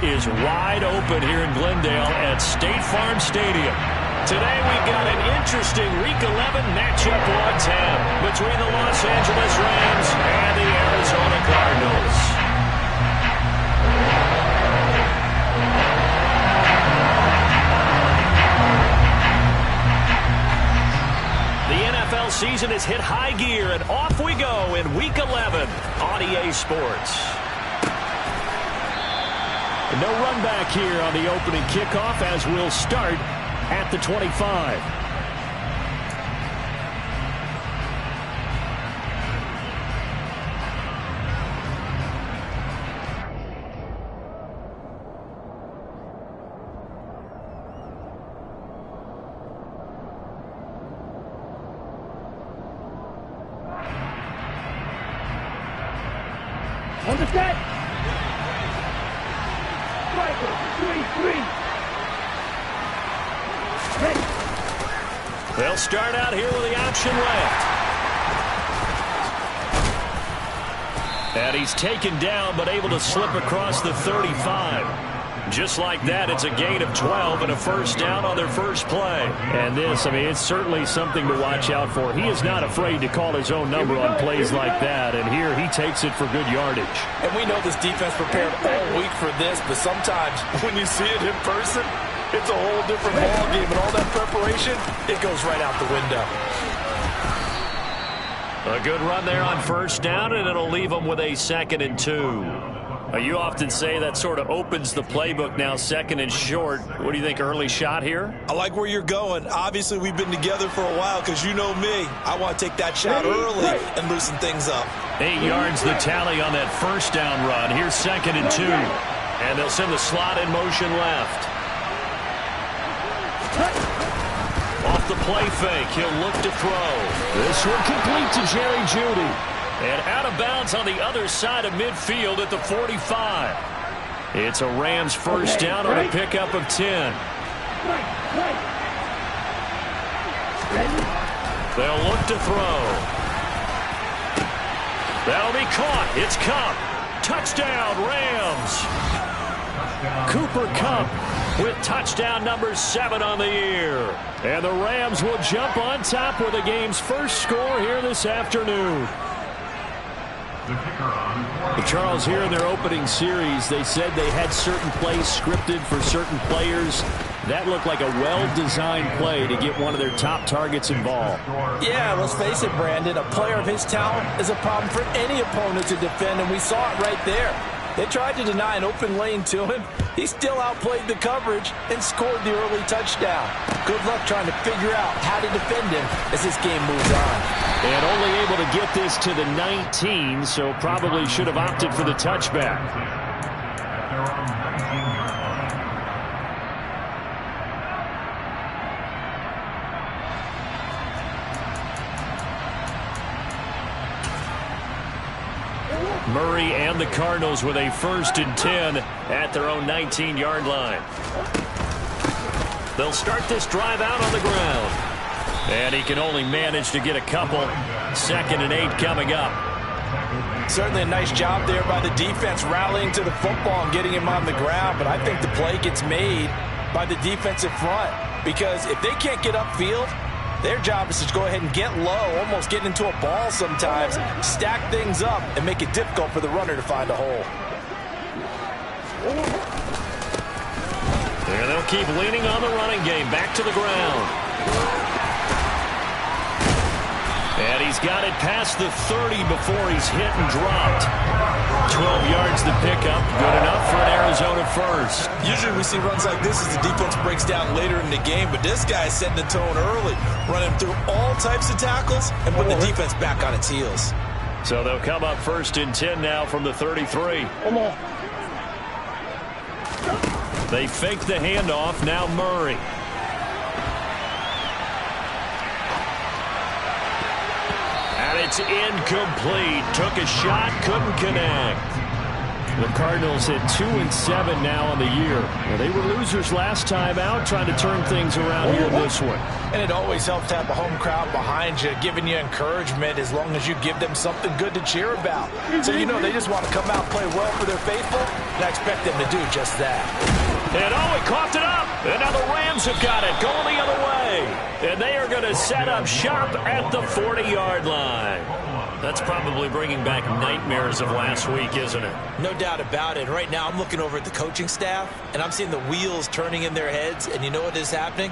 is wide open here in Glendale at State Farm Stadium. Today we've got an interesting Week 11 matchup 110 between the Los Angeles Rams and the Arizona Cardinals. The NFL season has hit high gear, and off we go in Week 11 on EA Sports. No run back here on the opening kickoff as we'll start at the 25. On the set. Striker, 3-3. They'll start out here with the option left. And he's taken down but able to slip across the 35. Just like that, it's a gain of 12 and a first down on their first play. And this, I mean, it's certainly something to watch out for. He is not afraid to call his own number on plays like that. And here he takes it for good yardage. And we know this defense prepared all week for this, but sometimes when you see it in person, it's a whole different ballgame. And all that preparation, it goes right out the window. A good run there on first down, and it'll leave them with a 2nd and 2. You often say that sort of opens the playbook now, 2nd and short. What do you think, early shot here? I like where you're going. Obviously, we've been together for a while because you know me. I want to take that shot early and loosen things up. 8 yards the tally on that first down run. Here's 2nd and 2. And they'll send the slot in motion left. Off the play fake, he'll look to throw. This one complete to Jerry Jeudy. And out of bounds on the other side of midfield at the 45. It's a Rams first down on a pickup of 10. They'll look to throw. That'll be caught. It's Kupp. Touchdown, Rams. Cooper Kupp with touchdown number 7 on the year. And the Rams will jump on top with the game's first score here this afternoon. Charles, here in their opening series, they said they had certain plays scripted for certain players. That looked like a well-designed play to get one of their top targets involved. Yeah, let's face it, Brandon. A player of his talent is a problem for any opponent to defend, and we saw it right there. They tried to deny an open lane to him. He still outplayed the coverage and scored the early touchdown. Good luck trying to figure out how to defend him as this game moves on. And only able to get this to the 19, so probably should have opted for the touchback. Murray and the Cardinals with a 1st and 10 at their own 19-yard line. They'll start this drive out on the ground. And he can only manage to get a couple. 2nd and 8 coming up. Certainly a nice job there by the defense rallying to the football and getting him on the ground. But I think the play gets made by the defensive front. Because if they can't get upfield, their job is to go ahead and get low, almost get into a ball sometimes, stack things up, and make it difficult for the runner to find a hole. And they'll keep leaning on the running game. Back to the ground. And he's got it past the 30 before he's hit and dropped. 12 yards the pickup. Good enough for an Arizona first. Usually we see runs like this as the defense breaks down later in the game, but this guy is setting the tone early, running through all types of tackles and putting the defense back on its heels. So they'll come up 1st and 10 now from the 33. They fake the handoff. Now Murray. And it's incomplete. Took a shot, couldn't connect. The Cardinals at 2-7 now on the year. Well, they were losers last time out, trying to turn things around here in this one. And it always helps to have a home crowd behind you, giving you encouragement as long as you give them something good to cheer about. So you know they just want to come out and play well for their faithful, and I expect them to do just that. And he coughed it up. And now the Rams have got it, going the other way. And they are going to set up shop at the 40-yard line. That's probably bringing back nightmares of last week, isn't it? No doubt about it. Right now I'm looking over at the coaching staff, and I'm seeing the wheels turning in their heads, and you know what is happening?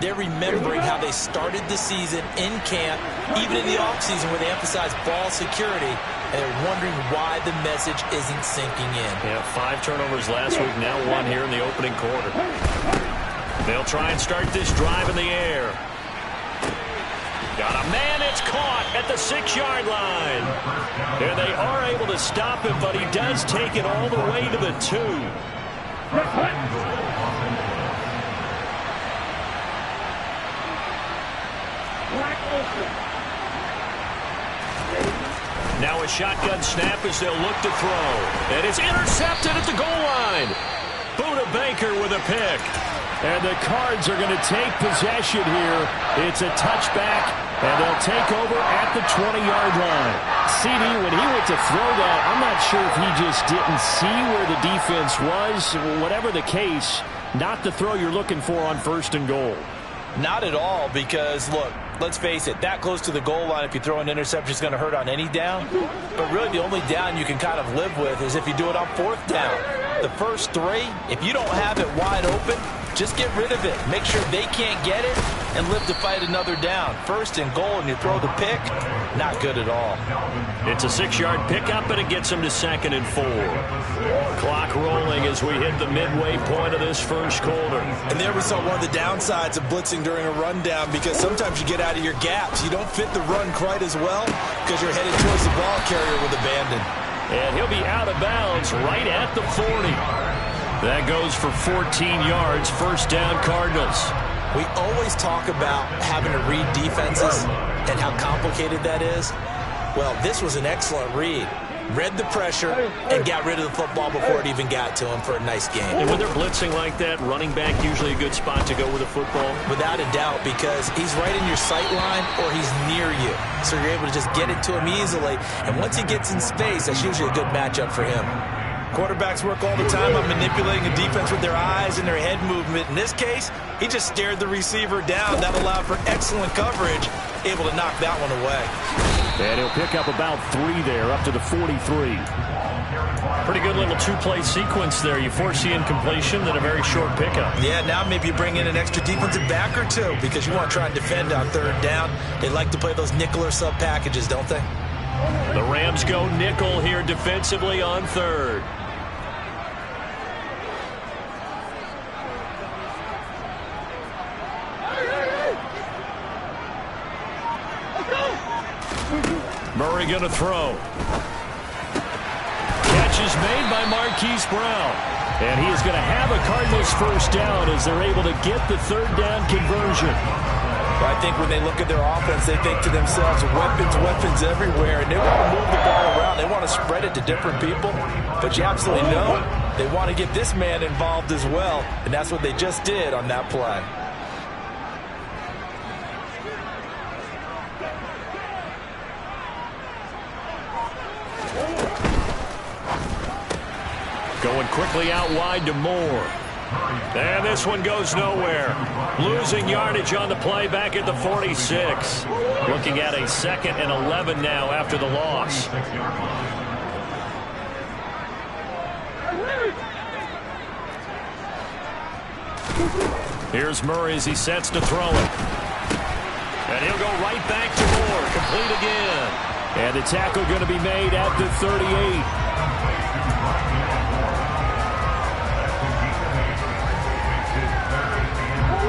They're remembering how they started the season in camp, even in the offseason where they emphasized ball security, and they're wondering why the message isn't sinking in. Yeah, 5 turnovers last week, now 1 here in the opening quarter. They'll try and start this drive in the air. Got a man, it's caught at the 6-yard line. And they are able to stop him, but he does take it all the way to the 2. Now a shotgun snap as they'll look to throw. And it's intercepted at the goal line. Buda Baker with a pick. And the Cards are going to take possession here. It's a touchback, and they'll take over at the 20-yard line. CD, when he went to throw that, I'm not sure if he just didn't see where the defense was. Whatever the case, not the throw you're looking for on 1st and goal. Not at all, because, look, let's face it, that close to the goal line, if you throw an interception, is going to hurt on any down. But really the only down you can kind of live with is if you do it on 4th down. The first 3, if you don't have it wide open, just get rid of it. Make sure they can't get it and live to fight another down. 1st and goal, and you throw the pick, not good at all. It's a 6-yard pickup, and it gets them to 2nd and 4. Clock rolling as we hit the midway point of this first quarter. And there we saw one of the downsides of blitzing during a rundown, because sometimes you get out of your gaps. You don't fit the run quite as well because you're headed towards the ball carrier with abandon. And he'll be out of bounds right at the 40. That goes for 14 yards, 1st down Cardinals. We always talk about having to read defenses and how complicated that is. Well, this was an excellent read. Read the pressure and got rid of the football before it even got to him for a nice game. And when they're blitzing like that, running back usually a good spot to go with the football? Without a doubt, because he's right in your sight line or he's near you. So you're able to just get it to him easily. And once he gets in space, that's usually a good matchup for him. Quarterbacks work all the time on manipulating a defense with their eyes and their head movement. In this case, he just stared the receiver down. That allowed for excellent coverage, able to knock that one away. And he'll pick up about 3 there, up to the 43. Pretty good little 2-play sequence there. You force the incompletion, then a very short pickup. Yeah, now maybe you bring in an extra defensive back or 2 because you want to try and defend on 3rd down. They like to play those nickel or sub packages, don't they? The Rams go nickel here defensively on 3rd. Murray going to throw. Catch is made by Marquise Brown. And he is going to have a Cardinals 1st down as they're able to get the 3rd down conversion. Well, I think when they look at their offense, they think to themselves, weapons everywhere. And they want to move the ball around. They want to spread it to different people. But you absolutely know they want to get this man involved as well. And that's what they just did on that play. Going quickly out wide to Moore. And this one goes nowhere. Losing yardage on the play back at the 46. Looking at a 2nd and 11 now after the loss. Here's Murray as he sets to throw it. And he'll go right back to Moore. Complete again. And the tackle going to be made at the 38.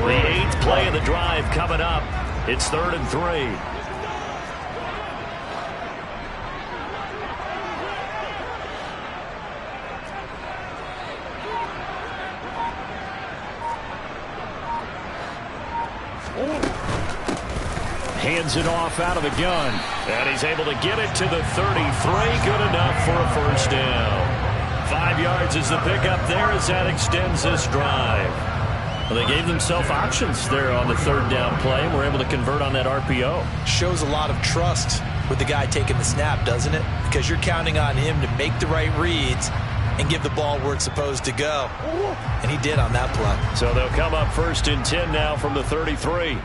The 8th play of the drive coming up. It's 3rd and 3. Hands it off out of the gun. And he's able to get it to the 33. Good enough for a 1st down. yards is the pickup there as that extends this drive. Well, they gave themselves options there on the third down play and were able to convert on that RPO. Shows a lot of trust with the guy taking the snap, doesn't it? Because you're counting on him to make the right reads and give the ball where it's supposed to go. And he did on that play. So they'll come up 1st and 10 now from the 33.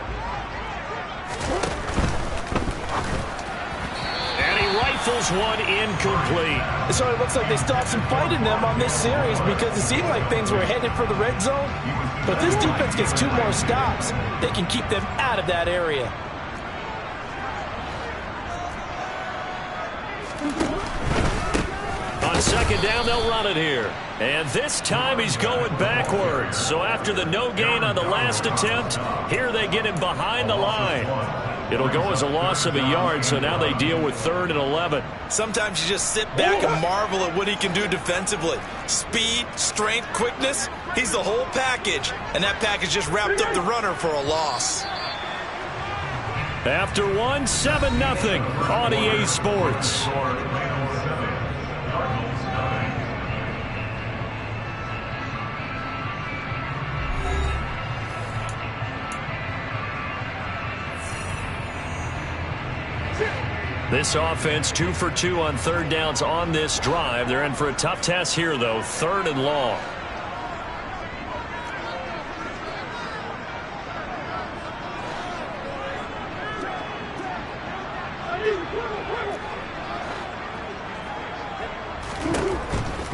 And he rifles one incomplete. So it looks like they still have some fight in them on this series because it seemed like things were headed for the red zone. But this defense gets 2 more stops. They can keep them out of that area. On 2nd down, they'll run it here. And this time he's going backwards. So after the no gain on the last attempt, here they get him behind the line. It'll go as a loss of a yard, so now they deal with 3rd and 11. Sometimes you just sit back and marvel at what he can do defensively. Speed, strength, quickness, he's the whole package. And that package just wrapped up the runner for a loss. After one, 7-0 on EA Sports. This offense 2 for 2 on 3rd downs on this drive. They're in for a tough test here, though. 3rd and long.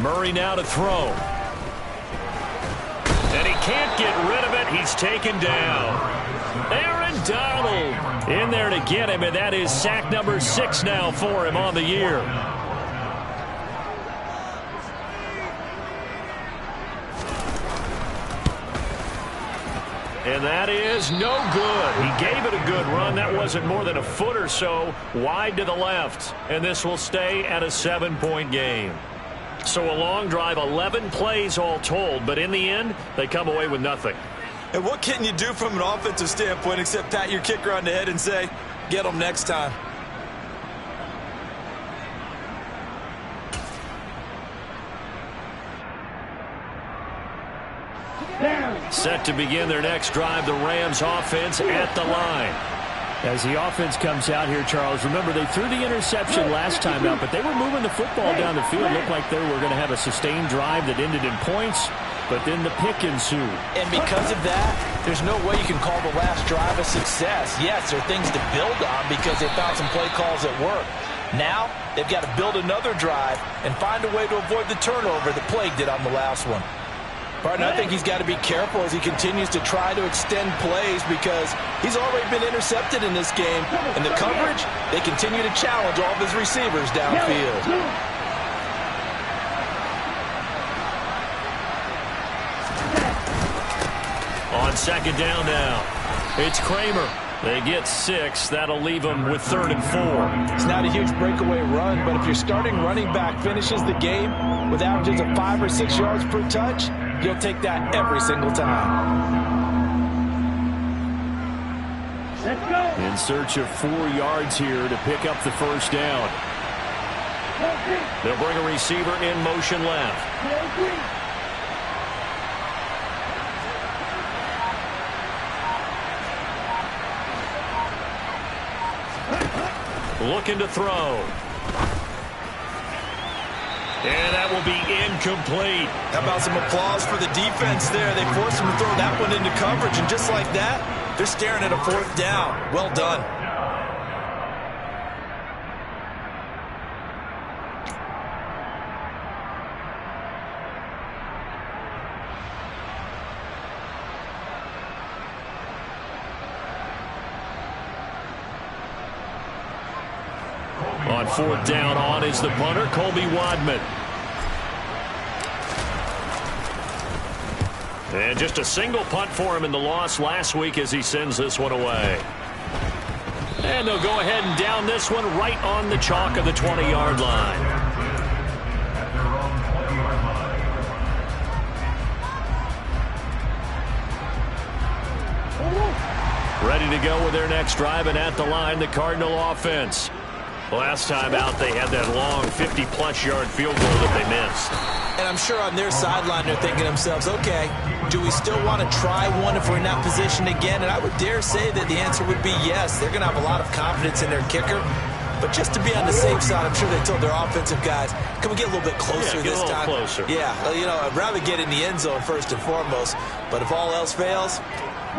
Murray now to throw. And he can't get rid of it. He's taken down. Aaron Donald in there to get him, and that is sack number 6 now for him on the year. And that is no good. He gave it a good run. That wasn't more than a foot or so wide to the left. And this will stay at a 7-point game. So a long drive, 11 plays all told, but in the end, they come away with nothing. And what can you do from an offensive standpoint except pat your kicker on the head and say, get them next time? Set to begin their next drive, the Rams offense at the line. As the offense comes out here, Charles, remember they threw the interception last time out, but they were moving the football down the field. It looked like they were going to have a sustained drive that ended in points, but then the pick ensued. And because of that, there's no way you can call the last drive a success. Yes, there are things to build on because they found some play calls that work. Now, they've got to build another drive and find a way to avoid the turnover that plagued it on the last one. Partner, I think he's got to be careful as he continues to try to extend plays because he's already been intercepted in this game. And the coverage, they continue to challenge all of his receivers downfield. On 2nd down now, it's Kramer. They get 6. That'll leave them with 3rd and 4. It's not a huge breakaway run, but if your starting running back finishes the game with averages of 5 or 6 yards per touch, you'll take that every single time. Let's go. In search of 4 yards here to pick up the first down. They'll bring a receiver in motion left. Looking to throw. And that will be incomplete. How about some applause for the defense there? They forced him to throw that one into coverage, and just like that, they're staring at a 4th down. Well done. On 4th down, on is the punter, Colby Wadman. And just a single punt for him in the loss last week as he sends this one away. And they'll go ahead and down this one right on the chalk of the 20-yard line. Ready to go with their next drive, and at the line, the Cardinal offense. Last time out, they had that long 50-plus yard field goal that they missed. And I'm sure on their sideline they're thinking to themselves, okay, do we still want to try one if we're in that position again? And I would dare say that the answer would be yes. They're going to have a lot of confidence in their kicker. But just to be on the safe side, I'm sure they told their offensive guys, can we get a little bit closer this time? Closer. Yeah, you know, I'd rather get in the end zone first and foremost. But if all else fails,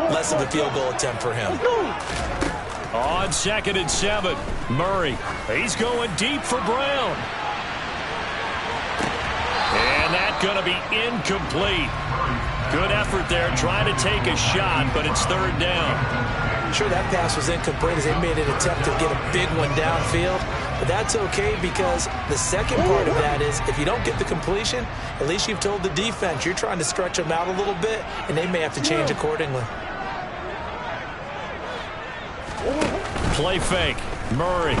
less of a field goal attempt for him. On 2nd and 7, Murray. He's going deep for Brown. And that's going to be incomplete. Good effort there trying to take a shot, but it's 3rd down. I'm sure that pass was incomplete as they made an attempt to get a big one downfield. But that's okay because the second part of that is if you don't get the completion, at least you've told the defense you're trying to stretch them out a little bit, and they may have to change accordingly. Play fake. Murray.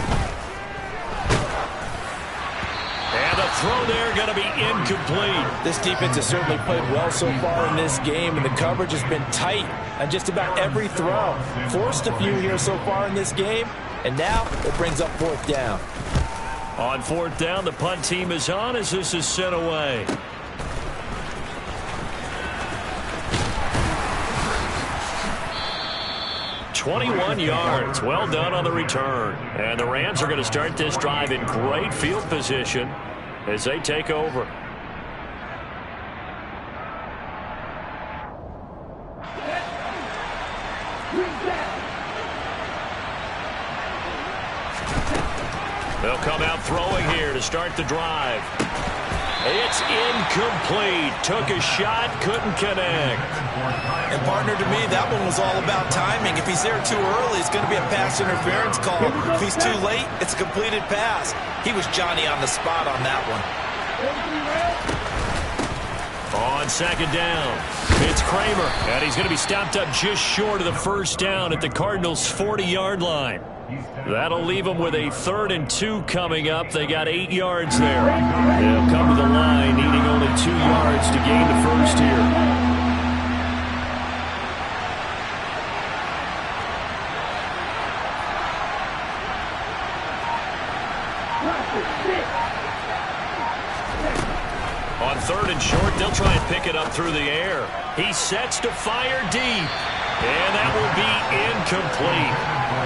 And the throw there going to be incomplete. This defense has certainly played well so far in this game, and the coverage has been tight on just about every throw. Forced a few here so far in this game, and now it brings up 4th down. On 4th down, the punt team is on as this is sent away. "21 yards. Well done on the return. And the Rams are going to start this drive in great field position as they take over. They'll come out throwing here to start the drive. It's incomplete. Took a shot, couldn't connect. And partner, to me, that one was all about timing. If he's there too early, it's going to be a pass interference call. If he's too late, it's a completed pass. He was Johnny on the spot on that one. On 2nd down, it's Kramer, and he's going to be stopped up just short of the 1st down at the Cardinals' 40-yard line. That'll leave them with a 3rd and 2 coming up. They got 8 yards there. They'll come to the line needing only 2 yards to gain the first here. On 3rd and short, they'll try and pick it up through the air. He sets to fire deep, and that will be incomplete.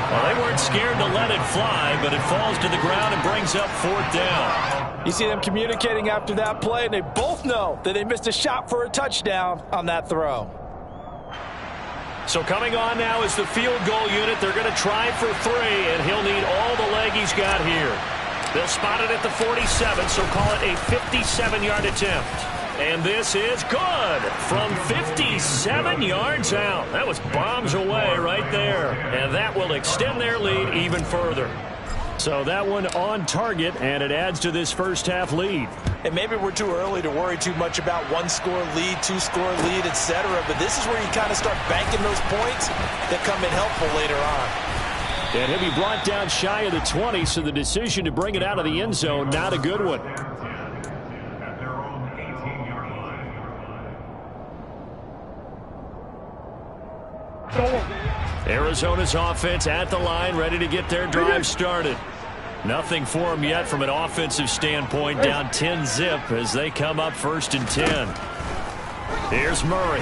Well, they weren't scared to let it fly, but it falls to the ground and brings up 4th down. You see them communicating after that play, and they both know that they missed a shot for a touchdown on that throw. So coming on now is the field goal unit. They're going to try for 3, and he'll need all the leg he's got here. They'll spot it at the 47, so call it a 57-yard attempt. And this is good from 57 yards out. That was bombs away right there. And that will extend their lead even further. So that one on target, and it adds to this first half lead. And maybe we're too early to worry too much about 1-score lead, 2-score lead, etc. But this is where you kind of start banking those points that come in helpful later on. And he'll be brought down shy of the 20, so the decision to bring it out of the end zone, not a good one. Arizona's offense at the line, ready to get their drive started. Nothing for them yet from an offensive standpoint, down 10-zip as they come up 1st and 10. Here's Murray.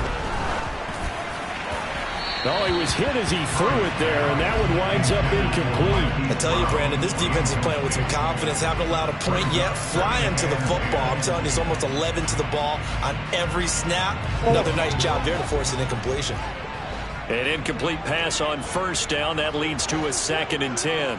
Oh, he was hit as he threw it there, and that one winds up incomplete. I tell you, Brandon, this defense is playing with some confidence. Haven't allowed a point yet. Flying to the football. I'm telling you, it's almost 11 to the ball on every snap. Another nice job there to force an incompletion. An incomplete pass on 1st down. That leads to a 2nd and 10.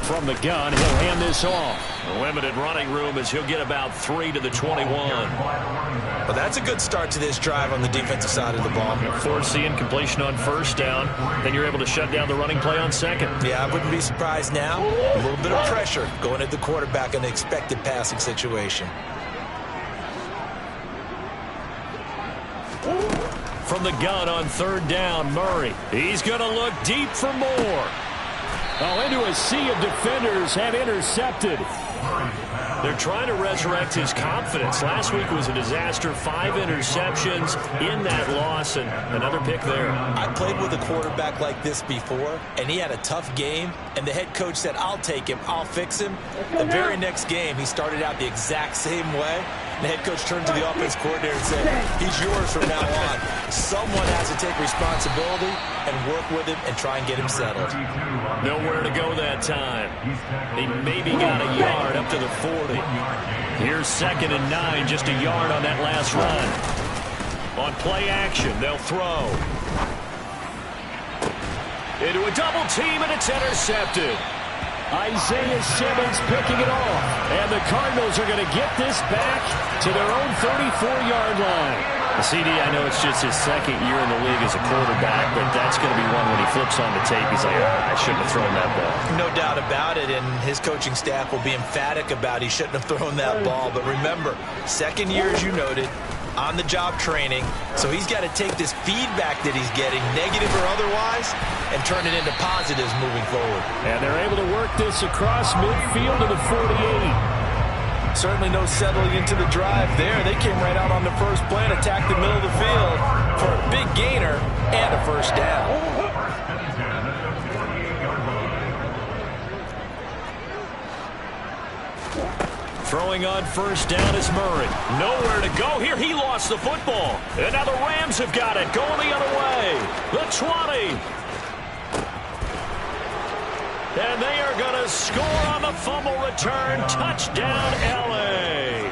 From the gun, he'll hand this off. A limited running room as he'll get about 3 to the 21. Well, that's a good start to this drive on the defensive side of the ball. Force the incompletion on 1st down. Then you're able to shut down the running play on 2nd. Yeah, I wouldn't be surprised now. A little bit of pressure going at the quarterback in an expected passing situation. From the gun on 3rd down, Murray. He's going to look deep for more. Oh, into a sea of defenders, and intercepted. They're trying to resurrect his confidence. Last week was a disaster. 5 interceptions in that loss, and another pick there. I played with a quarterback like this before, and he had a tough game, and the head coach said, I'll take him, I'll fix him. The very next game, he started out the exact same way. The head coach turned to the offense coordinator and said, he's yours from now on. Someone has to take responsibility and work with him and try and get him settled. Nowhere to go that time. He maybe got a yard up to the 40. Here's 2nd and 9, just a yard on that last run. On play action, they'll throw. Into a double team, and it's intercepted. Isaiah Simmons picking it off. And the Cardinals are going to get this back to their own 34-yard line. CD, I know it's just his 2nd year in the league as a quarterback, but that's going to be one when he flips on the tape. He's like, I shouldn't have thrown that ball. No doubt about it, and his coaching staff will be emphatic about he shouldn't have thrown that ball. But remember, 2nd year, as you noted, on-the-job training, so he's got to take this feedback that he's getting, negative or otherwise, and turn it into positives moving forward. And they're able to work this across midfield to the 48. Certainly no settling into the drive there. They came right out on the first play and attacked the middle of the field for a big gainer and a first down. Throwing on first down is Murray. Nowhere to go here. He lost the football. And now the Rams have got it. Going the other way. The 20. And they are going to score on the fumble return. Touchdown, L.A.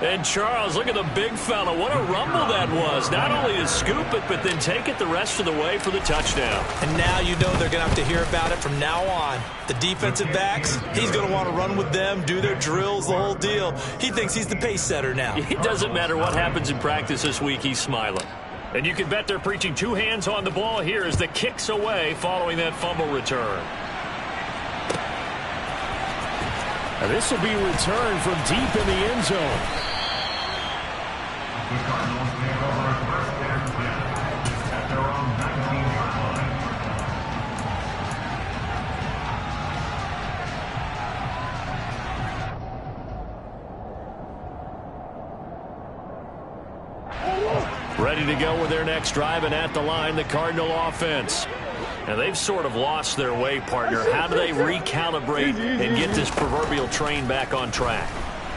And Charles, look at the big fella. What a rumble that was. Not only to scoop it, but then take it the rest of the way for the touchdown. And now you know they're going to have to hear about it from now on. The defensive backs, he's going to want to run with them, do their drills, the whole deal. He thinks he's the pace setter now. It doesn't matter what happens in practice this week, he's smiling. And you can bet they're preaching 2 hands on the ball here as the kick's away following that fumble return. And this will be returned from deep in the end zone. The Cardinals take over first and 10 at their own 19-yard line. Ready to go with their next drive, and at the line, the Cardinal offense. Now, they've sort of lost their way, partner. How do they recalibrate and get this proverbial train back on track?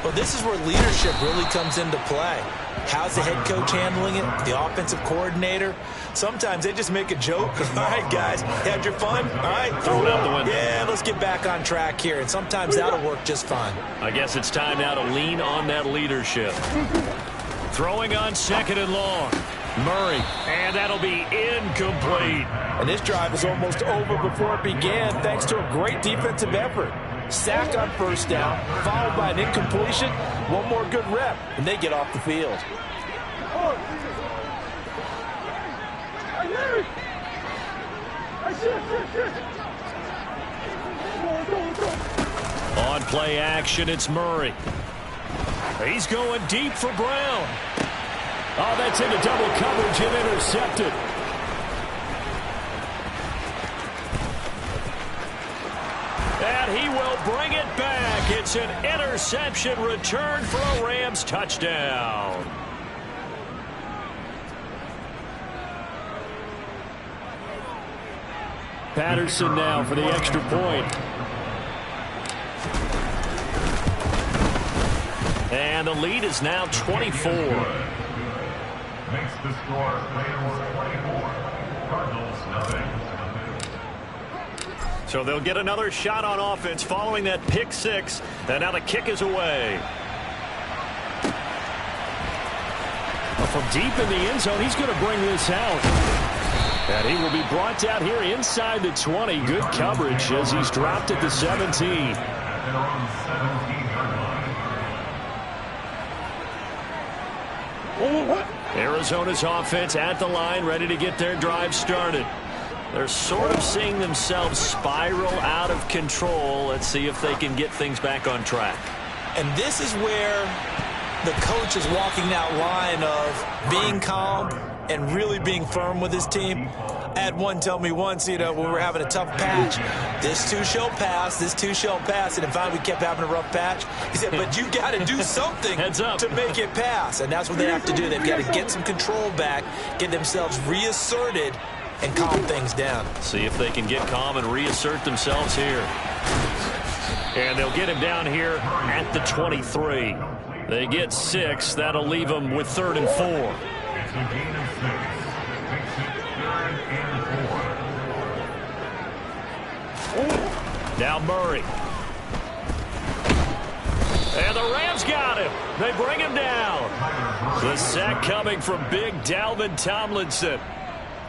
Well, this is where leadership really comes into play. How's the head coach handling it? The offensive coordinator? Sometimes they just make a joke. All right, guys, had your fun? All right, throw it out the window. Yeah, let's get back on track here. And sometimes that'll work just fine. I guess it's time now to lean on that leadership. Throwing on 2nd and long. Murray, and that'll be incomplete. And this drive is almost over before it began thanks to a great defensive effort. Sack on first down, followed by an incompletion. One more good rep, and they get off the field. On play action, it's Murray. He's going deep for Brown. Oh, that's into double coverage and intercepted. And he will bring it back. It's an interception return for a Rams touchdown. Patterson now for the extra point. And the lead is now 24. Makes the score Rams 24, Cardinals nothing. So they'll get another shot on offense following that pick 6. And now the kick is away. From deep in the end zone, he's going to bring this out. And he will be brought down here inside the 20. Good coverage as he's dropped at the 17. At their own 17-yard line. Arizona's offense at the line, ready to get their drive started. They're sort of seeing themselves spiral out of control. Let's see if they can get things back on track. And this is where the coach is walking that line of being calm and really being firm with his team. I had one tell me once, when we were having a tough patch, this too shall pass, this too shall pass. And if we kept having a rough patch, he said, but you got to do something to make it pass. And that's what they have to do. They've got to get some control back, get themselves reasserted, and calm things down. See if they can get calm and reassert themselves here. And they'll get him down here at the 23. They get 6. That'll leave them with 3rd and 4. It's a gain of 6. Makes it 3rd and 4. Now Murray. And the Rams got him. They bring him down. The sack coming from big Dalvin Tomlinson.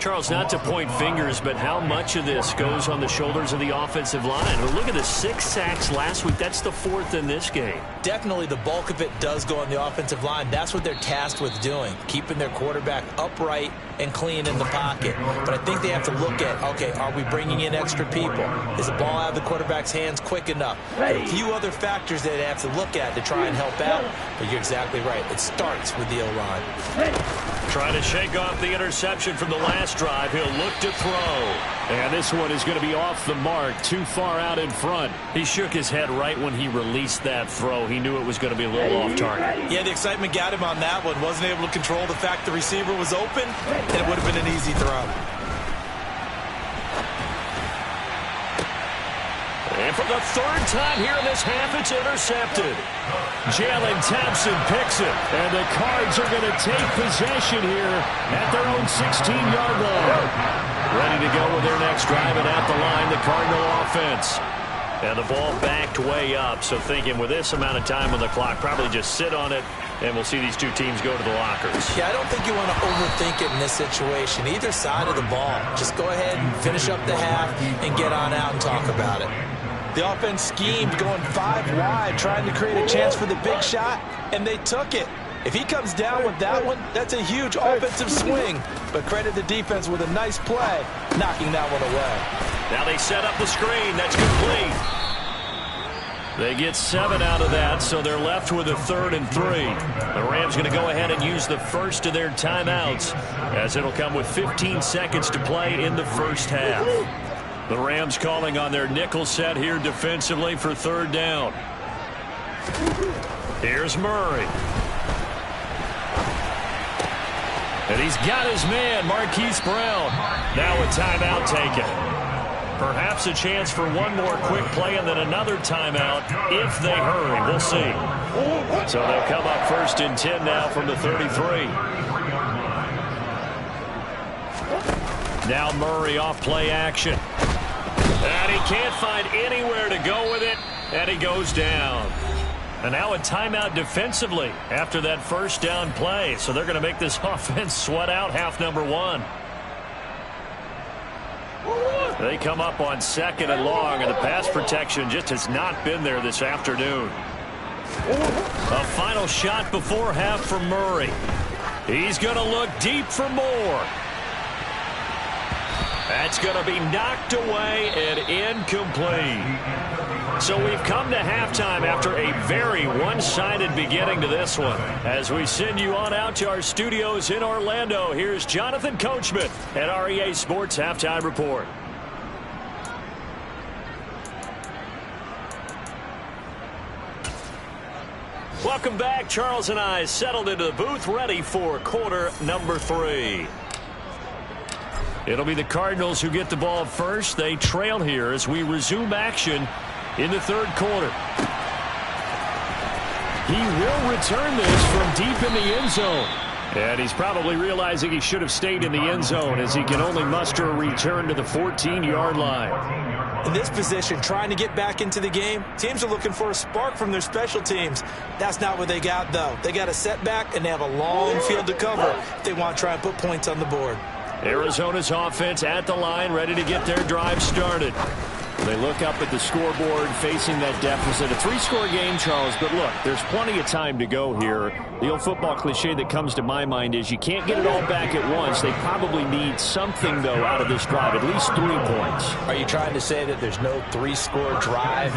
Charles, not to point fingers, but how much of this goes on the shoulders of the offensive line? Well, look at the 6 sacks last week. That's the 4th in this game. Definitely the bulk of it does go on the offensive line. That's what they're tasked with doing, keeping their quarterback upright and clean in the pocket. But I think they have to look at, okay, are we bringing in extra people? Is the ball out of the quarterback's hands quick enough? A few other factors that they have to look at to try and help out. But you're exactly right. It starts with the O-line. Trying to shake off the interception from the last drive. He'll look to throw. And this one is going to be off the mark, too far out in front. He shook his head right when he released that throw. He knew it was going to be a little off target. Yeah, the excitement got him on that one. Wasn't able to control the fact the receiver was open, and it would have been an easy throw. And for the 3rd time here in this half, it's intercepted. Jalen Thompson picks it, and the Cards are going to take possession here at their own 16-yard line. Ready to go with their next drive, and at the line, the Cardinal offense. And the ball backed way up, so thinking with this amount of time on the clock, probably just sit on it, and we'll see these two teams go to the lockers. Yeah, I don't think you want to overthink it in this situation. Either side of the ball. Just go ahead and finish up the half and get on out and talk about it. The offense schemed going 5 wide, trying to create a chance for the big shot, and they took it. If he comes down with that one, that's a huge offensive swing. But credit the defense with a nice play, knocking that one away. Now they set up the screen. That's complete. They get 7 out of that, so they're left with a 3rd and 3. The Rams going to go ahead and use the first of their timeouts, as it'll come with 15 seconds to play in the first half. The Rams calling on their nickel set here defensively for 3rd down. Here's Murray. And he's got his man, Marquise Brown. Now a timeout taken. Perhaps a chance for one more quick play and then another timeout if they hurry. We'll see. So they'll come up 1st and 10 now from the 33. Now Murray off play action. And he can't find anywhere to go with it, and he goes down. And now a timeout defensively after that 1st down play. So they're going to make this offense sweat out half number 1. They come up on 2nd and long, and the pass protection just has not been there this afternoon. A final shot before half for Murray. He's going to look deep for more. That's going to be knocked away and incomplete. So we've come to halftime after a very one-sided beginning to this one. As we send you on out to our studios in Orlando, here's Jonathan Coachman at REA Sports Halftime Report. Welcome back. Charles and I settled into the booth, ready for quarter number 3. It'll be the Cardinals who get the ball first. They trail here as we resume action in the 3rd quarter. He will return this from deep in the end zone. And he's probably realizing he should have stayed in the end zone as he can only muster a return to the 14-yard line. In this position, trying to get back into the game, teams are looking for a spark from their special teams. That's not what they got, though. They got a setback, and they have a long field to cover if they want to try and put points on the board. Arizona's offense at the line, ready to get their drive started. They look up at the scoreboard facing that deficit. A 3-score game, Charles, but look, there's plenty of time to go here. The old football cliche that comes to my mind is you can't get it all back at once. They probably need something, though, out of this drive, at least 3 points. Are you trying to say that there's no 3-score drive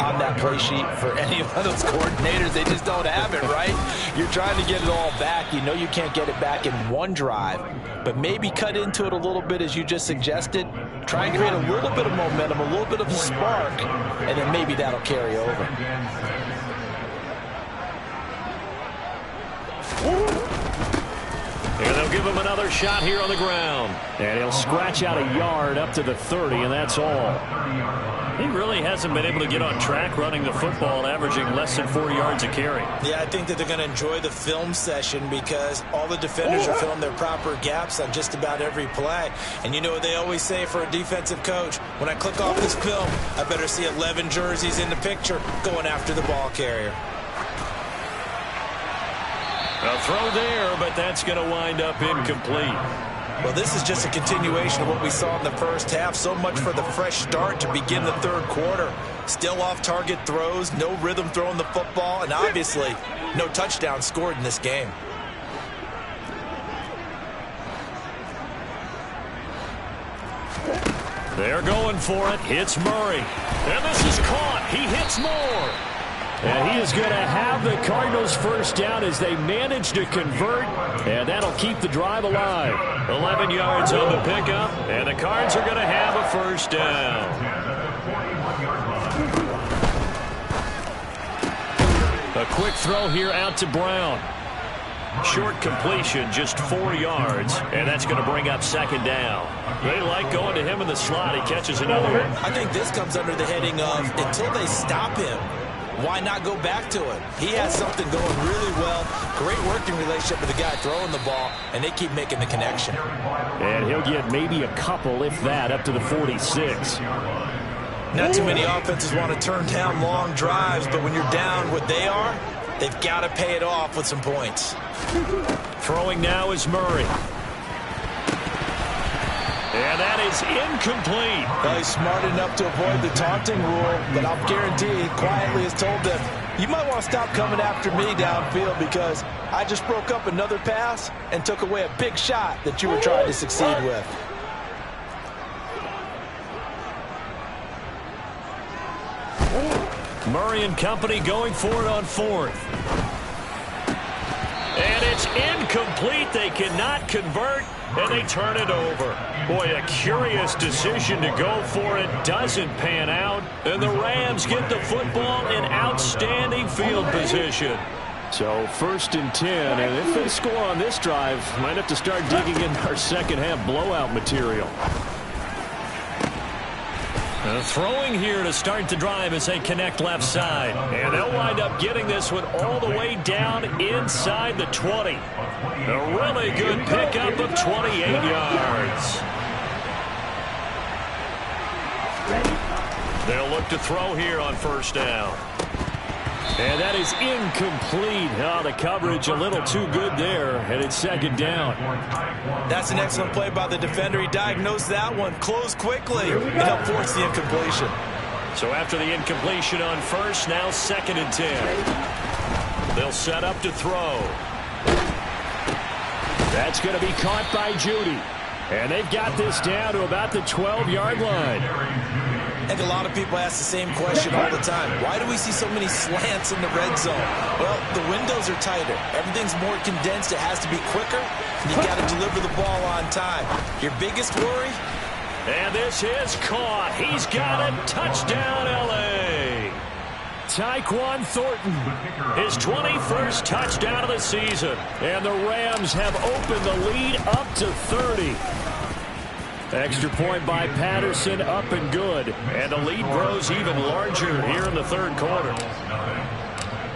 on that play sheet for any of those coordinators? They just don't have it, right? You're trying to get it all back. You know you can't get it back in one drive, but maybe cut into it a little bit as you just suggested. Try and create a little bit of momentum, a little bit of a spark, and then maybe that'll carry over. And they'll give him another shot here on the ground. And he'll scratch out a yard up to the 30, and that's all. He really hasn't been able to get on track running the football, averaging less than 4 yards a carry. Yeah, I think that they're going to enjoy the film session because all the defenders are filling their proper gaps on just about every play. And you know what they always say for a defensive coach? When I click off this film, I better see 11 jerseys in the picture going after the ball carrier. A throw there, but that's going to wind up incomplete. Well, this is just a continuation of what we saw in the first half. So much for the fresh start to begin the third quarter. Still off-target throws, no rhythm throwing the football, and obviously no touchdown scored in this game. They're going for it. It's Murray. And this is caught. He hits more. And he is going to have the Cardinals first down as they manage to convert, and that'll keep the drive alive. 11 yards on the pickup, and the Cards are going to have a first down. A quick throw here out to Brown. Short completion, just 4 yards, and that's going to bring up second down. They like going to him in the slot. He catches another one. I think this comes under the heading of until they stop him, why not go back to it? He has something going really well. Great working relationship with the guy throwing the ball, and they keep making the connection. And he'll get maybe a couple, if that, up to the 46. Not too many offenses want to turn down long drives, but when you're down what they are, they've got to pay it off with some points. Throwing now is Murray. And that is incomplete. Well, he's smart enough to avoid the taunting rule, but I'll guarantee he quietly has told them, you might want to stop coming after me downfield because I just broke up another pass and took away a big shot that you were trying to succeed with. Murray and company going for it on 4th. And it's incomplete. They cannot convert, and they turn it over. Boy, a curious decision to go for it. Doesn't pan out, and the Rams get the football in outstanding field position. So 1st and 10, and if they score on this drive, might have to start digging in our second half blowout material. Throwing here to start the drive as they connect left side. And they'll wind up getting this one all the way down inside the 20. A really good pickup of 28 yards. They'll look to throw here on 1st down. And that is incomplete. Oh, the coverage a little too good there, and it's 2nd down. That's an excellent play by the defender. He diagnosed that one, closed quickly, and helped force the incompletion. So after the incompletion on 1st, now 2nd and 10. They'll set up to throw. That's going to be caught by Judy. And they've got this down to about the 12-yard line. I think a lot of people ask the same question all the time. Why do we see so many slants in the red zone? Well, the windows are tighter. Everything's more condensed. It has to be quicker. And you've got to deliver the ball on time. Your biggest worry? And this is caught. He's got it. Touchdown, L.A. Tyquan Thornton, his 21st touchdown of the season. And the Rams have opened the lead up to 30. Extra point by Patterson, up and good. And the lead grows even larger here in the 3rd quarter.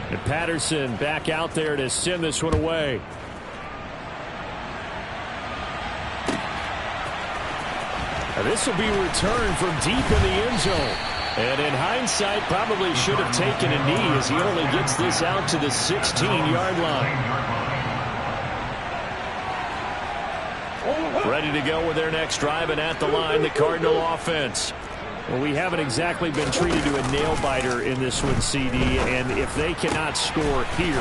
And Patterson back out there to send this one away. And this will be returned from deep in the end zone. And in hindsight, probably should have taken a knee as he only gets this out to the 16-yard line. Ready to go with their next drive, and at the line, the Cardinal offense. Well, we haven't exactly been treated to a nail-biter in this one, CD, and if they cannot score here,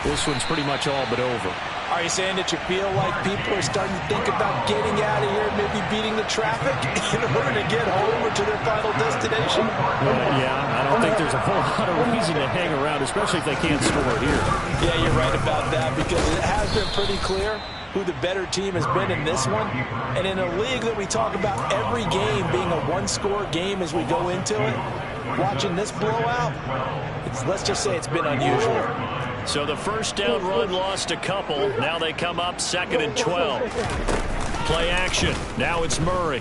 this one's pretty much all but over. Are you saying that you feel like people are starting to think about getting out of here, maybe beating the traffic in order to get home or to their final destination? Yeah, I don't think there's a whole lot of reason to hang around, especially if they can't score here. Yeah, you're right about that, because it has been pretty clear who the better team has been in this one. And in a league that we talk about every game being a one-score game as we go into it, watching this blowout, let's just say it's been unusual. So the first down run lost a couple. Now they come up 2nd and 12. Play action. Now it's Murray.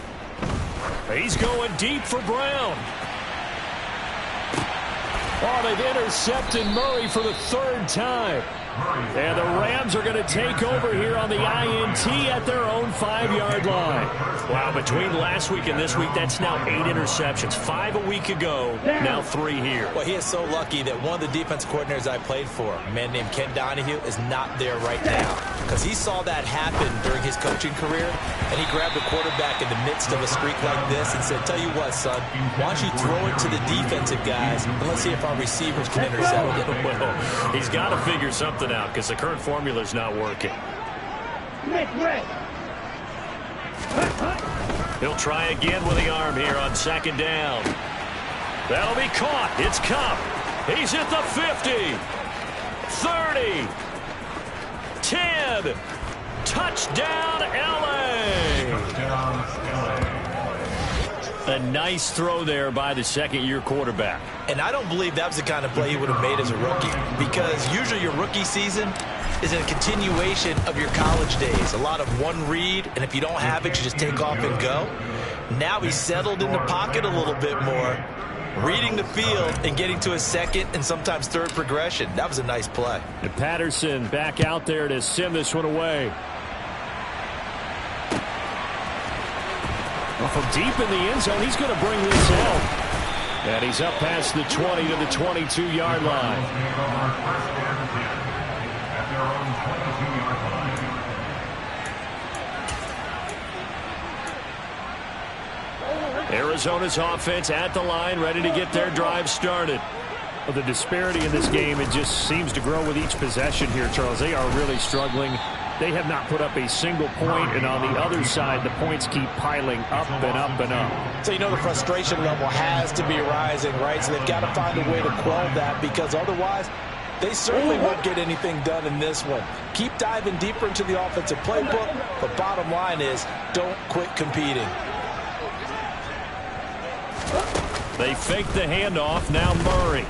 He's going deep for Brown. Oh, they've intercepted Murray for the 3rd time. And the Rams are going to take over here on the INT at their own 5-yard line. Wow, between last week and this week, that's now 8 interceptions. 5 a week ago, now 3 here. Well, he is so lucky that one of the defense coordinators I played for, a man named Ken Donahue, is not there right now. Because he saw that happen during his coaching career, and he grabbed the quarterback in the midst of a streak like this and said, tell you what, son, why don't you throw it to the defensive guys, and let's see if our receivers can intercept it. Well, he's got to figure something out because the current formula is not working. He'll try again with the arm here on 2nd down. That'll be caught. It's Cup. He's at the 50. 30. 10. Touchdown, L.A. A nice throw there by the 2nd-year quarterback. And I don't believe that was the kind of play he would have made as a rookie, because usually your rookie season is a continuation of your college days. A lot of one read, and if you don't have it, you just take off and go. Now he's settled in the pocket a little bit more, reading the field and getting to his 2nd and sometimes 3rd progression. That was a nice play. And Patterson back out there to send this one away. Well, from deep in the end zone, he's going to bring this out. And he's up past the 20 to the 22-yard line. Arizona's offense at the line, ready to get their drive started. Well, the disparity in this game, it just seems to grow with each possession here, Charles. They are really struggling. They have not put up a single point, and on the other side, the points keep piling up and up and up. So you know the frustration level has to be rising, right? So they've got to find a way to quell that, because otherwise they certainly won't get anything done in this one. Keep diving deeper into the offensive playbook, but bottom line is don't quit competing. They fake the handoff. Now Murray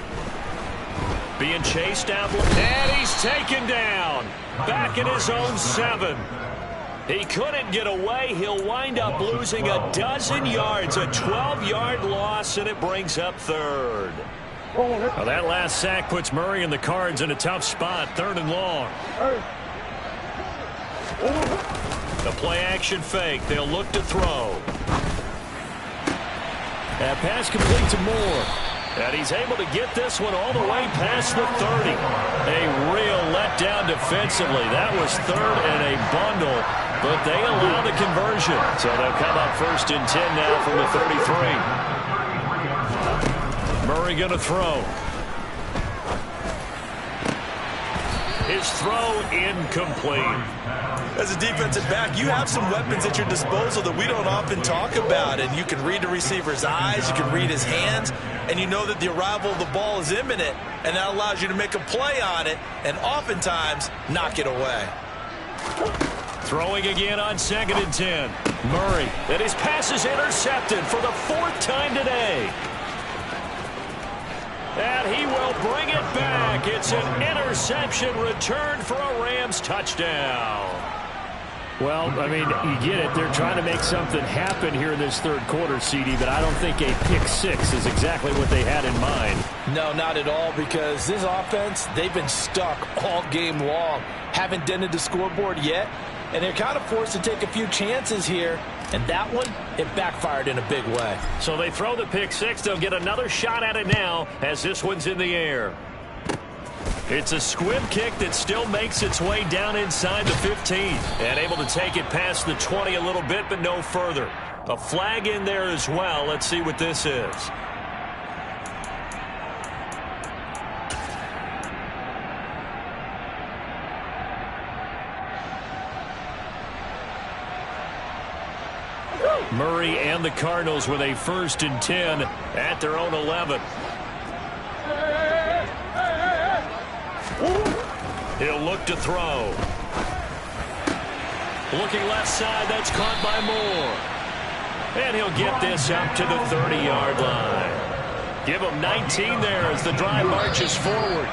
being chased down, and he's taken down. Back in his own 7. He couldn't get away. He'll wind up losing a dozen yards, a 12-yard loss, and it brings up 3rd. Well, that last sack puts Murray and the Cards in a tough spot, 3rd and long. The play-action fake. They'll look to throw. That pass complete to Moore. And he's able to get this one all the way past the 30. A real letdown defensively. That was 3rd and a bundle, but they allow the conversion. So they'll come up 1st and 10 now from the 33. Murray going to throw. His throw incomplete. As a defensive back, you have some weapons at your disposal that we don't often talk about. And you can read the receiver's eyes, you can read his hands, and you know that the arrival of the ball is imminent, and that allows you to make a play on it and oftentimes knock it away. Throwing again on 2nd and 10. Murray, and his pass is intercepted for the 4th time today. And he will bring it back. It's an interception return for a Rams touchdown. Well, I mean, you get it. They're trying to make something happen here in this 3rd quarter, CD, but I don't think a pick-6 is exactly what they had in mind. No, not at all, because this offense, they've been stuck all game long. Haven't dented the scoreboard yet, and they're kind of forced to take a few chances here. And that one, it backfired in a big way. So they throw the pick-6. They'll get another shot at it now as this one's in the air. It's a squib kick that still makes its way down inside the 15. And able to take it past the 20 a little bit, but no further. A flag in there as well. Let's see what this is. Murray and the Cardinals with a 1st and 10 at their own 11. He'll look to throw. Looking left side, that's caught by Moore. And he'll get this up to the 30-yard line. Give him 19 there as the drive marches forward.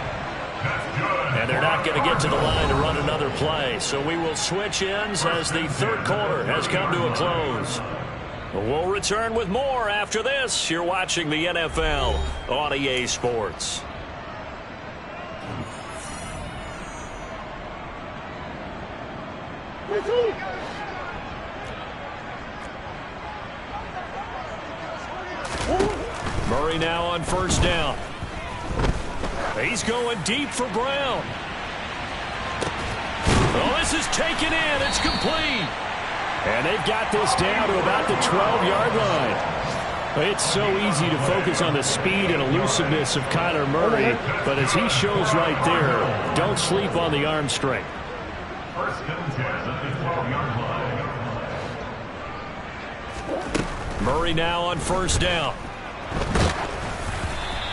And they're not going to get to the line to run another play. So we will switch ends as the 3rd quarter has come to a close. We'll return with more after this. You're watching the NFL on EA Sports. Murray now on 1st down. He's going deep for Brown. Oh, this is taken in. It's complete. And they've got this down to about the 12-yard line. It's so easy to focus on the speed and elusiveness of Kyler Murray, but as he shows right there, don't sleep on the arm strength. 1st and 10 at the 12-yard line. Murray now on 1st down.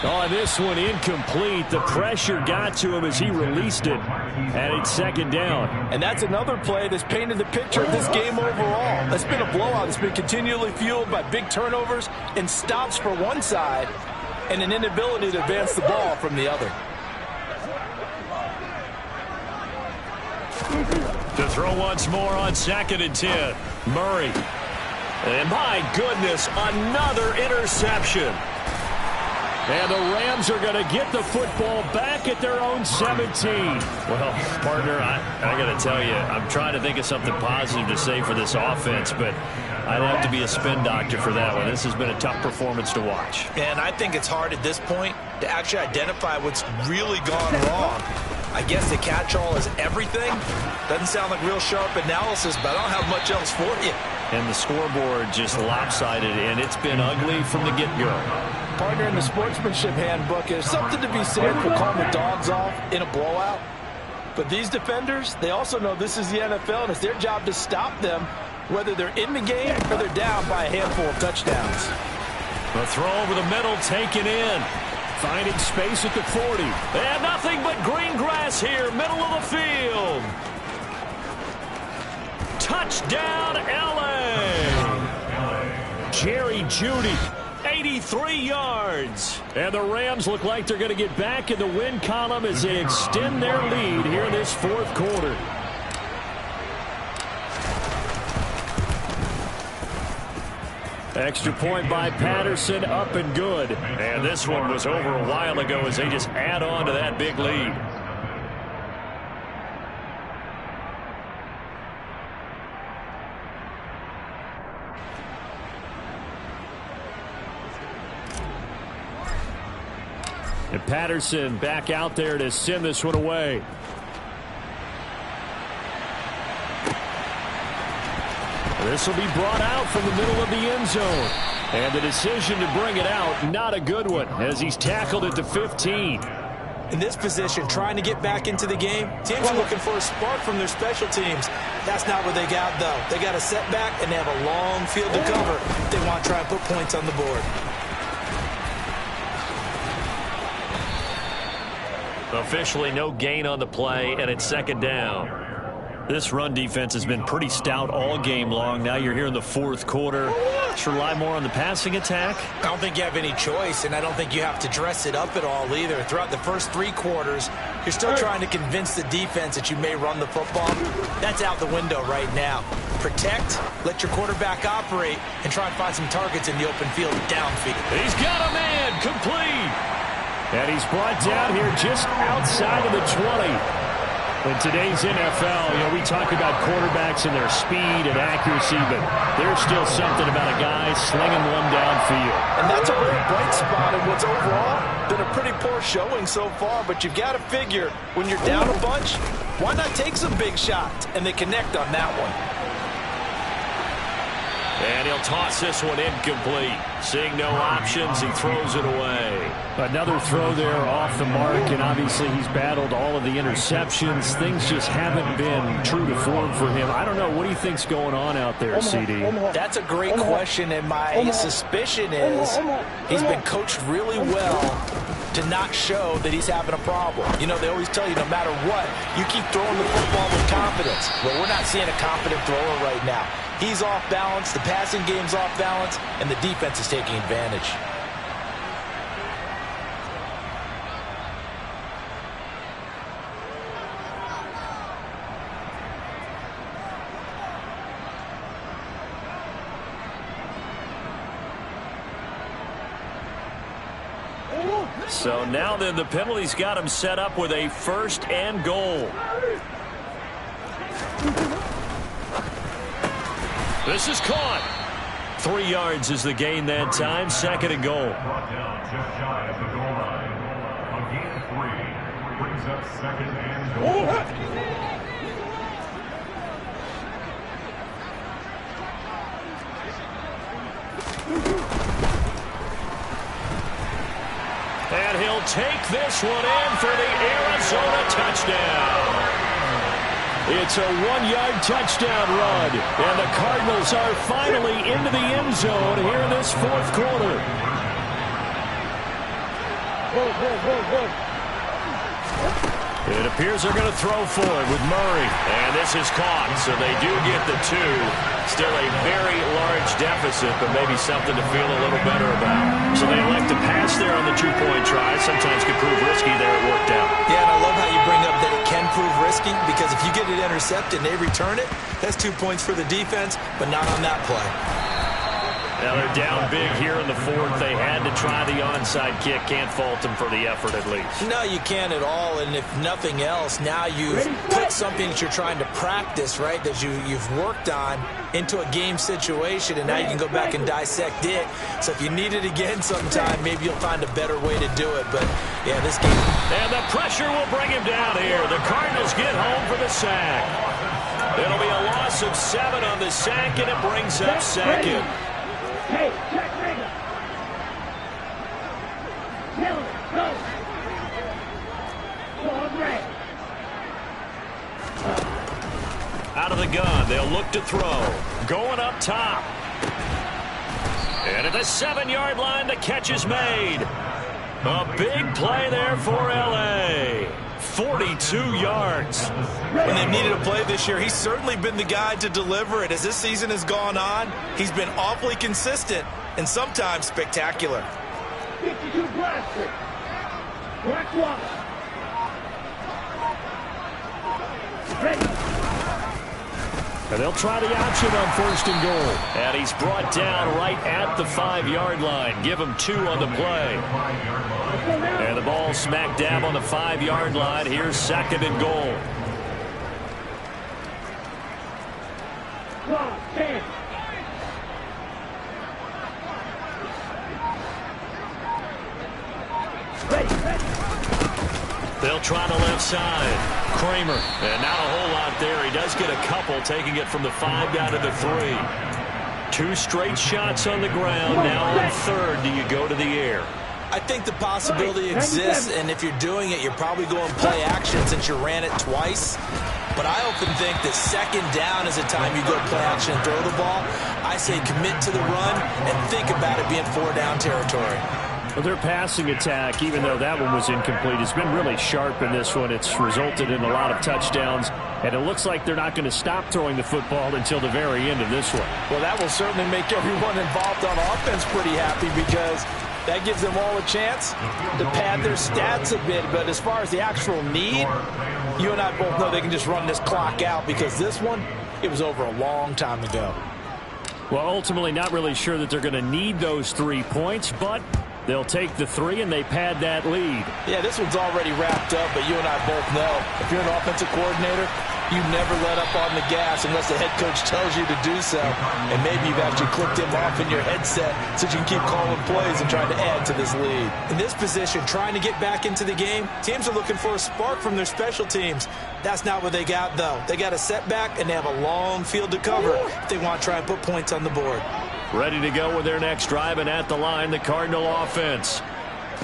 Oh, this one incomplete. The pressure got to him as he released it, and it's 2nd down. And that's another play that's painted the picture of this game overall. It's been a blowout. It's been continually fueled by big turnovers and stops for one side and an inability to advance the ball from the other. To throw once more on 2nd and 10. Murray. And my goodness, another interception. And the Rams are going to get the football back at their own 17. Well, partner, I got to tell you, I'm trying to think of something positive to say for this offense, but I'd have to be a spin doctor for that one. This has been a tough performance to watch. And I think it's hard at this point to actually identify what's really gone wrong. I guess the catch-all is everything. Doesn't sound like real sharp analysis, but I don't have much else for you. And the scoreboard just lopsided, and it's been ugly from the get-go. Partner, in the sportsmanship handbook, there's something to be said for calling the dogs off in a blowout. But these defenders, they also know this is the NFL, and it's their job to stop them, whether they're in the game or they're down by a handful of touchdowns. The throw over the middle taken in. Finding space at the 40. And nothing but green grass here, middle of the field. Touchdown, L.A. Jerry Jeudy, 83 yards. And the Rams look like they're going to get back in the win column as they extend their lead here in this 4th quarter. Extra point by Patterson, up and good. And this one was over a while ago as they just add on to that big lead. And Patterson back out there to send this one away. This will be brought out from the middle of the end zone. And the decision to bring it out, not a good one, as he's tackled at the 15. In this position, trying to get back into the game, teams are looking for a spark from their special teams. That's not what they got, though. They got a setback, and they have a long field to cover if they want to try and put points on the board. Officially no gain on the play, and it's 2nd down. This run defense has been pretty stout all game long. Now you're here in the 4th quarter. Should rely more on the passing attack? I don't think you have any choice, and I don't think you have to dress it up at all either. Throughout the first 3 quarters, you're still trying to convince the defense that you may run the football. That's out the window right now. Protect, let your quarterback operate, and try and find some targets in the open field downfield. He's got a man, complete. And he's brought down here just outside of the 20. In today's NFL, we talk about quarterbacks and their speed and accuracy, but there's still something about a guy slinging one downfield. And that's a real bright spot in what's overall been a pretty poor showing so far, but you've got to figure when you're down a bunch, why not take some big shots? And they connect on that one. And he'll toss this one incomplete. Seeing no options, he throws it away. Another throw there off the mark, and obviously he's battled all of the interceptions. Things just haven't been true to form for him. I don't know. What do you think's going on out there, CD? That's a great question, and my suspicion is he's been coached really well to not show that he's having a problem. You know, they always tell you no matter what, you keep throwing the football with confidence. Well, we're not seeing a confident thrower right now. He's off balance, the passing game's off balance, and the defense is taking advantage. So now then, the penalty's got him set up with a 1st and goal. This is caught. 3 yards is the gain that time. 2nd and goal. Brought down just shy of the goal line. A gain of 3 brings up 2nd and goal. And he'll take this one in for the Arizona touchdown. It's a 1-yard touchdown run, and the Cardinals are finally into the end zone here in this 4th quarter. It appears they're going to throw for it with Murray, and this is caught, so they do get the 2. Still a very large deficit, but maybe something to feel a little better about. So they elect to pass there on the 2-point try. Sometimes could prove risky there. It worked out. Yeah, and I love how you bring up that it can prove risky, because if you get it intercepted and they return it, that's 2 points for the defense, but not on that play. Now they're down big here in the 4th. They had to try the onside kick. Can't fault them for the effort at least. No, you can't at all, and if nothing else, now you've put something that you're trying to practice, right, that you've worked on into a game situation, and now you can go back and dissect it. So if you need it again sometime, maybe you'll find a better way to do it. But, yeah, this game. And the pressure will bring him down here. The Cardinals get home for the sack. It'll be a loss of 7 on the sack, and it brings up 2nd. Hey, check Rager. Miller, go. Go, Ray. Out of the gun, they'll look to throw. Going up top. And at the 7-yard line, the catch is made. A big play there for L.A. 42 yards. When they've needed a play this year, he's certainly been the guy to deliver it. As this season has gone on, he's been awfully consistent and sometimes spectacular. 52 blaster. Watch one. Ready. And they'll try the option on 1st and goal. And he's brought down right at the 5-yard line. Give him 2 on the play. And the ball smack dab on the 5-yard line. Here's 2nd and goal. They'll try the left side. Kramer, and not a whole lot there. He does get a couple, taking it from the 5 down to the 3. 2 straight shots on the ground. Now on 3rd, do you go to the air? I think the possibility exists, and if you're doing it, you're probably going play action since you ran it twice. But I often think that 2nd down is a time you go play action and throw the ball. I say commit to the run and think about it being 4-down territory. Well, their passing attack, even though that one was incomplete, has been really sharp in this one. It's resulted in a lot of touchdowns, and it looks like they're not going to stop throwing the football until the very end of this one. Well, that will certainly make everyone involved on offense pretty happy, because that gives them all a chance to pad their stats a bit. But as far as the actual need, you and I both know they can just run this clock out, because this one, it was over a long time ago. Well, ultimately not really sure that they're going to need those 3 points, but they'll take the 3 and they pad that lead. Yeah, this one's already wrapped up, but you and I both know if you're an offensive coordinator, You never let up on the gas unless the head coach tells you to do so. And maybe you've actually clicked him off in your headset so you can keep calling plays and trying to add to this lead. In this position, trying to get back into the game, teams are looking for a spark from their special teams. That's not what they got, though. They got a setback, and they have a long field to cover if they want to try and put points on the board. Ready to go with their next drive, and at the line, the Cardinal offense.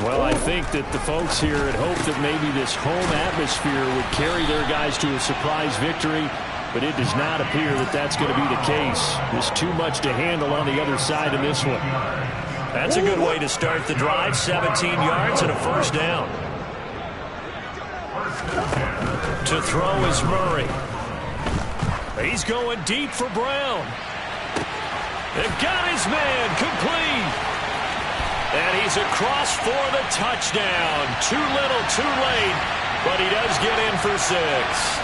Well, I think that the folks here had hoped that maybe this home atmosphere would carry their guys to a surprise victory, but it does not appear that that's going to be the case. There's too much to handle on the other side in this one. That's a good way to start the drive. 17 yards and a first down. To throw is Murray. He's going deep for Brown. They've got his man complete. And he's across for the touchdown. Too little, too late, but he does get in for 6.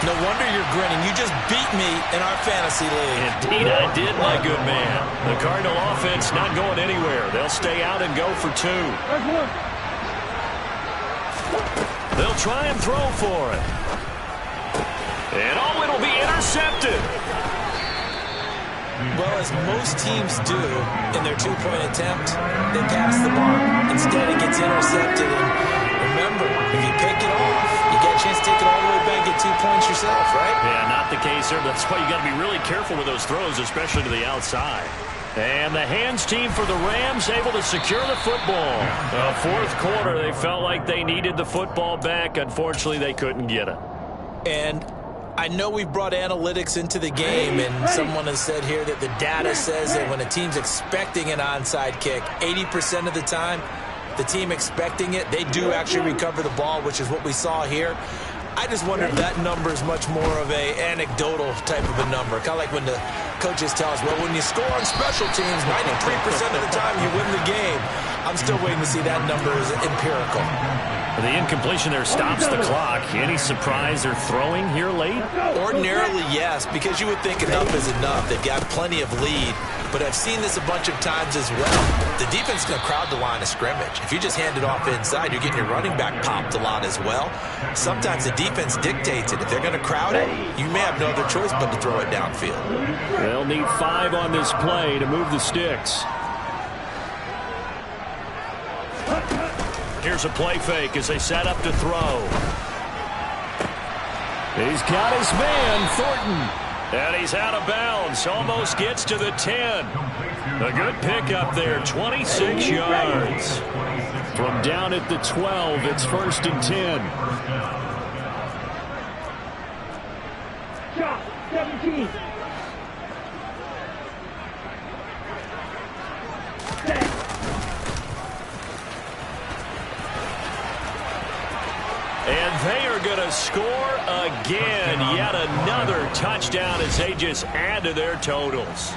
No wonder you're grinning. You just beat me in our fantasy league. Indeed, I did, my good man. The Cardinal offense not going anywhere. They'll stay out and go for 2. They'll try and throw for it. And it'll be intercepted. Well, as most teams do in their two-point attempt, they pass the ball. Instead, it gets intercepted. And remember, if you pick it off, you get a chance to take it all the way back and get 2 points yourself, right? Yeah, not the case there. That's why you got to be really careful with those throws, especially to the outside. And the hands team for the Rams able to secure the football. Fourth quarter, they felt like they needed the football back. Unfortunately, they couldn't get it. And I know we've brought analytics into the game, and someone has said here that the data says that when a team's expecting an onside kick, 80% of the time, the team expecting it, they do actually recover the ball, which is what we saw here. I just wonder if that number is much more of a anecdotal type of a number. Kind of like when the coaches tell us, well, when you score on special teams, 93% of the time you win the game. I'm still waiting to see that number as empirical. The incompletion there stops the clock. Any surprise they're throwing here late? Ordinarily, yes, because you would think enough is enough. They've got plenty of lead, but I've seen this a bunch of times as well. The defense is going to crowd the line of scrimmage. If you just hand it off inside, you're getting your running back popped a lot as well. Sometimes the defense dictates it. If they're going to crowd it, you may have no other choice but to throw it downfield. They'll need 5 on this play to move the sticks. Here's a play fake as they set up to throw. He's got his man, Thornton. And he's out of bounds. Almost gets to the 10. A good pickup there, 26 yards. From down at the 12, it's 1st and 10. Shot, 17. And they are going to score again. Yet another touchdown as they just add to their totals.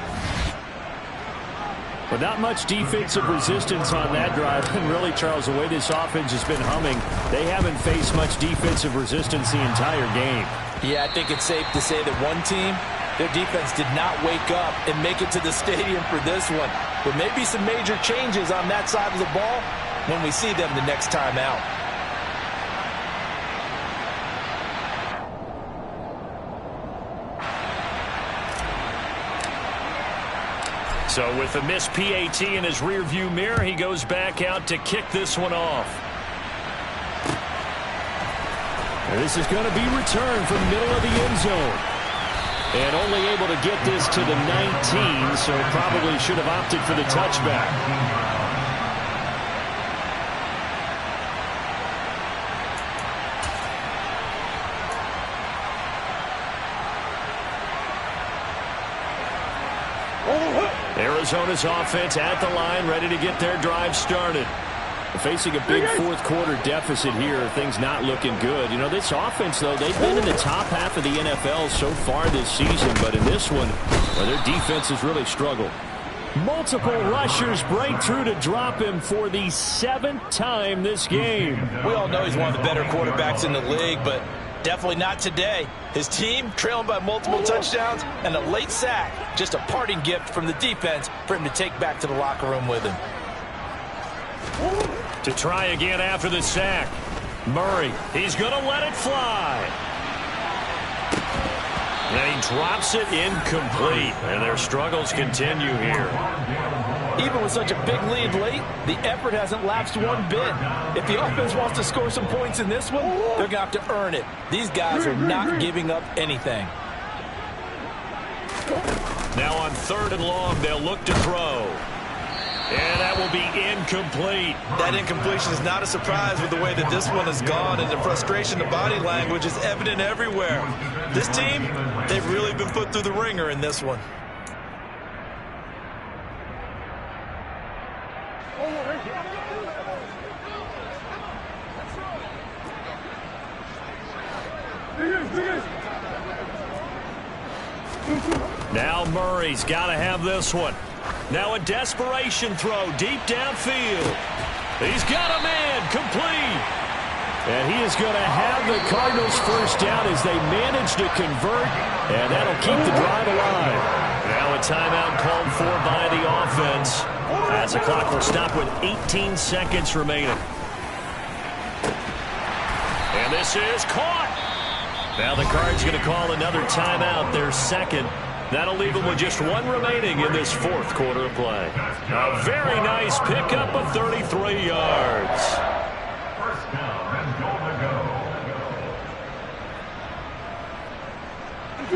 But not much defensive resistance on that drive. And really, Charles, the way this offense has been humming, they haven't faced much defensive resistance the entire game. Yeah, I think it's safe to say that one team, their defense did not wake up and make it to the stadium for this one. There may be some major changes on that side of the ball when we see them the next time out. So with a missed PAT in his rearview mirror, he goes back out to kick this one off. This is going to be returned from middle of the end zone. And only able to get this to the 19, so probably should have opted for the touchback. Arizona's offense at the line, ready to get their drive started. Facing a big fourth quarter deficit here, things not looking good. You know, this offense, though, they've been in the top half of the NFL so far this season, but in this one, well, their defense has really struggled. Multiple rushers break through to drop him for the 7th time this game. We all know he's one of the better quarterbacks in the league, but definitely not today. His team trailing by multiple touchdowns and a late sack. Just a parting gift from the defense for him to take back to the locker room with him. To try again after the sack. Murray, he's going to let it fly. And he drops it incomplete. And their struggles continue here. Even with such a big lead late, the effort hasn't lapsed one bit. If the offense wants to score some points in this one, they're going to have to earn it. These guys are not giving up anything. Now on 3rd and long, they'll look to throw. And that will be incomplete. That incompletion is not a surprise with the way that this one has gone, and the frustration, the body language is evident everywhere. This team, they've really been put through the ringer in this one. Now Murray's got to have this one. Now a desperation throw deep downfield. He's got a man, complete. And he is going to have the Cardinals first down as they manage to convert, and that'll keep the drive alive. Now a timeout called for by the offense as the clock will stop with 18 seconds remaining. And this is caught. Now the Cards going to call another timeout, their second. That'll leave them with just one remaining in this 4th quarter of play. A very nice pickup of 33 yards. First down and goal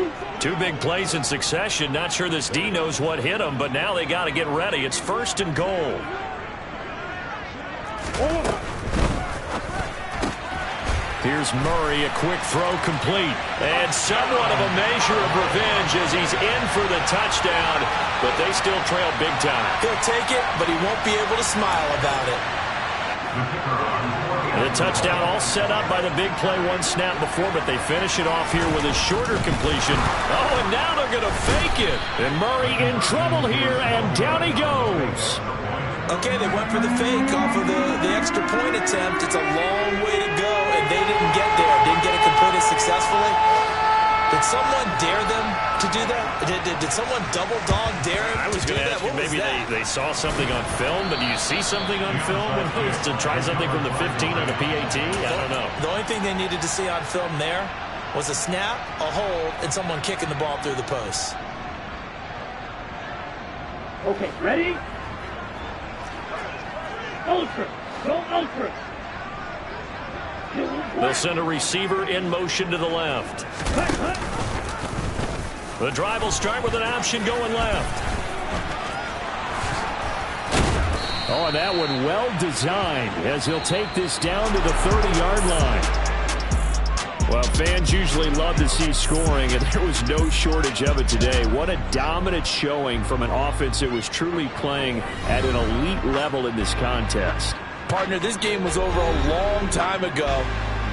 to go. 2 big plays in succession. Not sure this D knows what hit him, but now they got to get ready. It's 1st and goal. Here's Murray, a quick throw complete. And somewhat of a measure of revenge as he's in for the touchdown, but they still trail big time. He'll take it, but he won't be able to smile about it. The touchdown all set up by the big play, 1 snap before, but they finish it off here with a shorter completion. Oh, and now they're going to fake it. And Murray in trouble here, and down he goes. Okay, they went for the fake off of the extra point attempt. It's a long way to go, and they didn't get there. Didn't get it completed successfully. Did someone dare them to do that? Did someone double dog dare him I was to do going to that? ask you, maybe they saw something on film, but do you see something on film to try something from the 15 on a PAT? I don't know. The only thing they needed to see on film there was a snap, a hold, and someone kicking the ball through the post. Okay, ready? Ultra. Go ultra. They'll send a receiver in motion to the left. The drive will start with an option going left. Oh, and that one well designed as he'll take this down to the 30-yard line. Well, fans usually love to see scoring, and there was no shortage of it today. What a dominant showing from an offense that was truly playing at an elite level in this contest. Partner, this game was over a long time ago,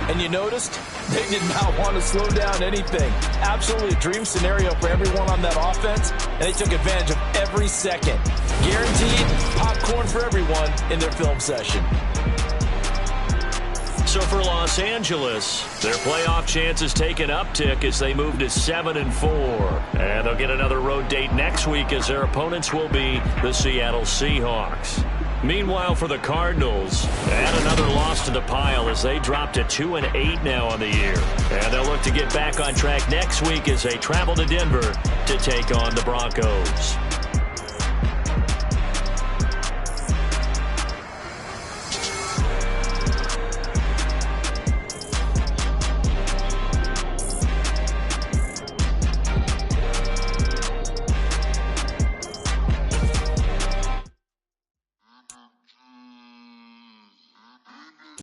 and you noticed they did not want to slow down anything. Absolutely a dream scenario for everyone on that offense, and they took advantage of every second. Guaranteed popcorn for everyone in their film session. So for Los Angeles, their playoff chances take an uptick as they move to 7-4. And they'll get another road date next week as their opponents will be the Seattle Seahawks. Meanwhile, for the Cardinals, add another loss to the pile as they drop to 2-8 now on the year. And they'll look to get back on track next week as they travel to Denver to take on the Broncos.